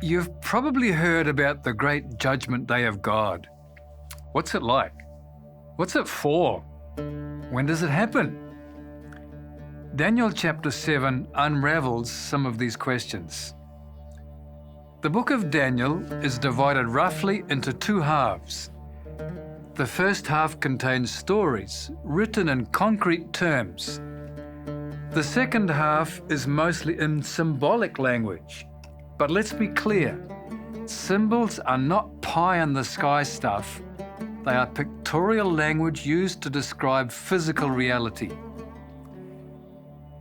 You've probably heard about the great judgment day of God. What's it like? What's it for? When does it happen? Daniel chapter 7 unravels some of these questions. The book of Daniel is divided roughly into two halves. The first half contains stories written in concrete terms. The second half is mostly in symbolic language. But let's be clear, symbols are not pie-in-the-sky stuff. They are pictorial language used to describe physical reality.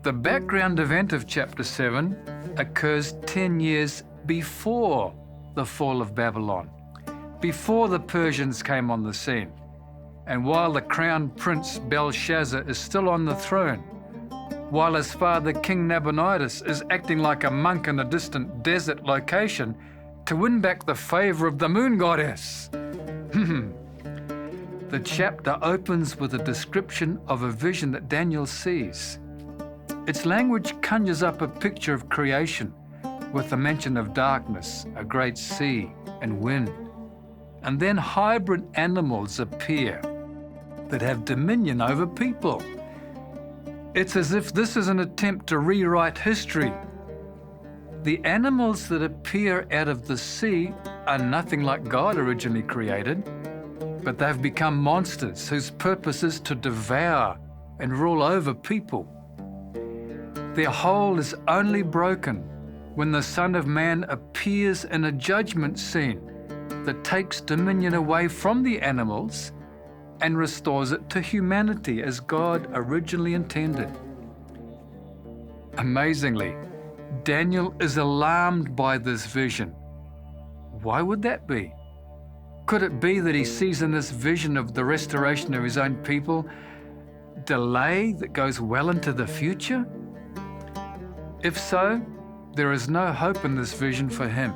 The background event of chapter 7 occurs 10 years before the fall of Babylon, before the Persians came on the scene, and while the crown prince Belshazzar is still on the throne, while his father King Nabonidus is acting like a monk in a distant desert location to win back the favor of the moon goddess. The chapter opens with a description of a vision that Daniel sees. Its language conjures up a picture of creation with the mention of darkness, a great sea, and wind. And then hybrid animals appear that have dominion over people. It's as if this is an attempt to rewrite history. The animals that appear out of the sea are nothing like God originally created, but they've become monsters whose purpose is to devour and rule over people. Their hold is only broken when the Son of Man appears in a judgment scene that takes dominion away from the animals and restores it to humanity as God originally intended. Amazingly, Daniel is alarmed by this vision. Why would that be? Could it be that he sees in this vision of the restoration of his own people delay that goes well into the future? If so, there is no hope in this vision for him.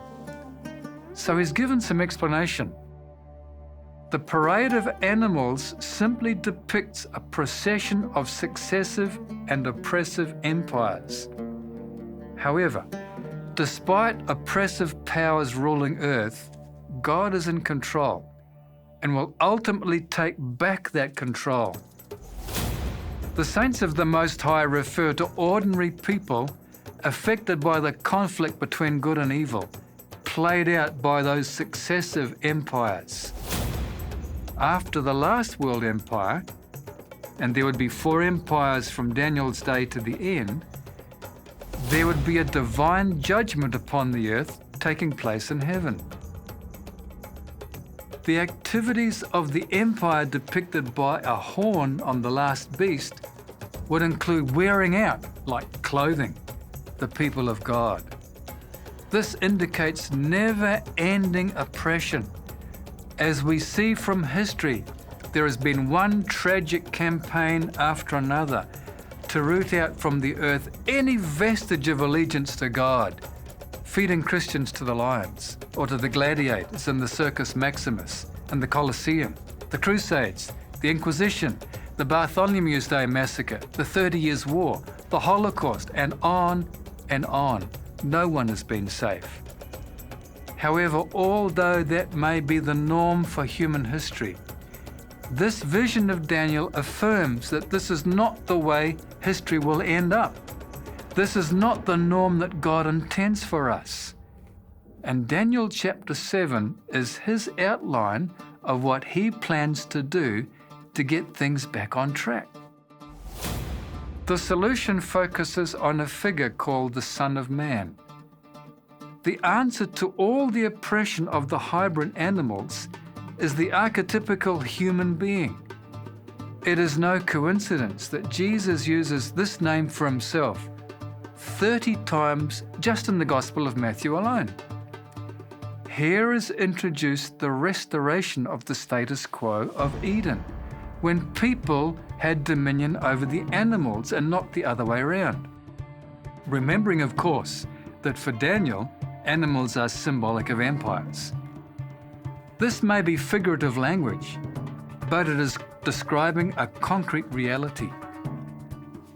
So he's given some explanation. The parade of animals simply depicts a procession of successive and oppressive empires. However, despite oppressive powers ruling earth, God is in control and will ultimately take back that control. The saints of the Most High refer to ordinary people affected by the conflict between good and evil, played out by those successive empires. After the last world empire, and there would be 4 empires from Daniel's day to the end, there would be a divine judgment upon the earth taking place in heaven. The activities of the empire depicted by a horn on the last beast would include wearing out, like clothing, the people of God. This indicates never-ending oppression. As we see from history, there has been one tragic campaign after another to root out from the earth any vestige of allegiance to God, feeding Christians to the lions or to the gladiators in the Circus Maximus and the Colosseum, the Crusades, the Inquisition, the Bartholomew's Day Massacre, the 30 Years' War, the Holocaust, and on and on. No one has been safe. However, although that may be the norm for human history, this vision of Daniel affirms that this is not the way history will end up. This is not the norm that God intends for us. And Daniel chapter 7 is his outline of what he plans to do to get things back on track. The solution focuses on a figure called the Son of Man. The answer to all the oppression of the hybrid animals is the archetypical human being. It is no coincidence that Jesus uses this name for himself 30 times just in the Gospel of Matthew alone. Here is introduced the restoration of the status quo of Eden, when people had dominion over the animals and not the other way around. Remembering, of course, that for Daniel, animals are symbolic of empires. This may be figurative language, but it is describing a concrete reality.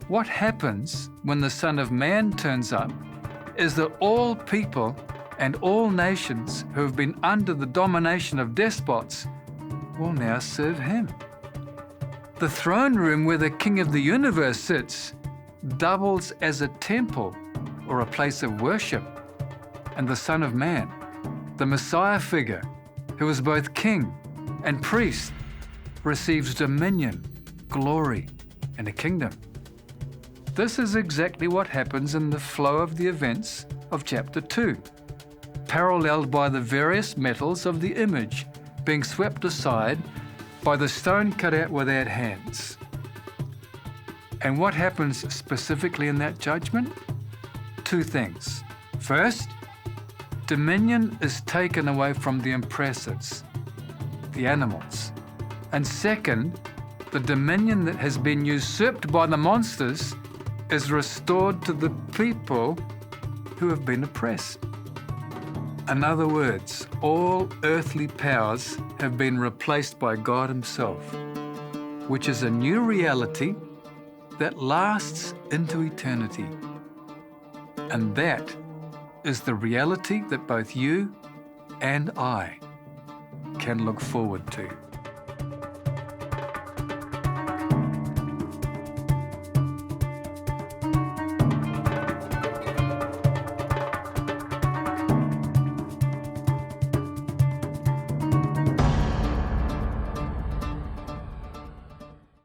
What happens when the Son of Man turns up is that all people and all nations who have been under the domination of despots will now serve him. The throne room where the King of the universe sits doubles as a temple or a place of worship, and the Son of Man, the Messiah figure, who is both king and priest, receives dominion, glory, and a kingdom. This is exactly what happens in the flow of the events of chapter 2, paralleled by the various metals of the image being swept aside by the stone cut out without hands. And what happens specifically in that judgment? Two things. First, dominion is taken away from the oppressors, the animals. And second, the dominion that has been usurped by the monsters is restored to the people who have been oppressed. In other words, all earthly powers have been replaced by God Himself, which is a new reality that lasts into eternity. And that is the reality that both you and I can look forward to.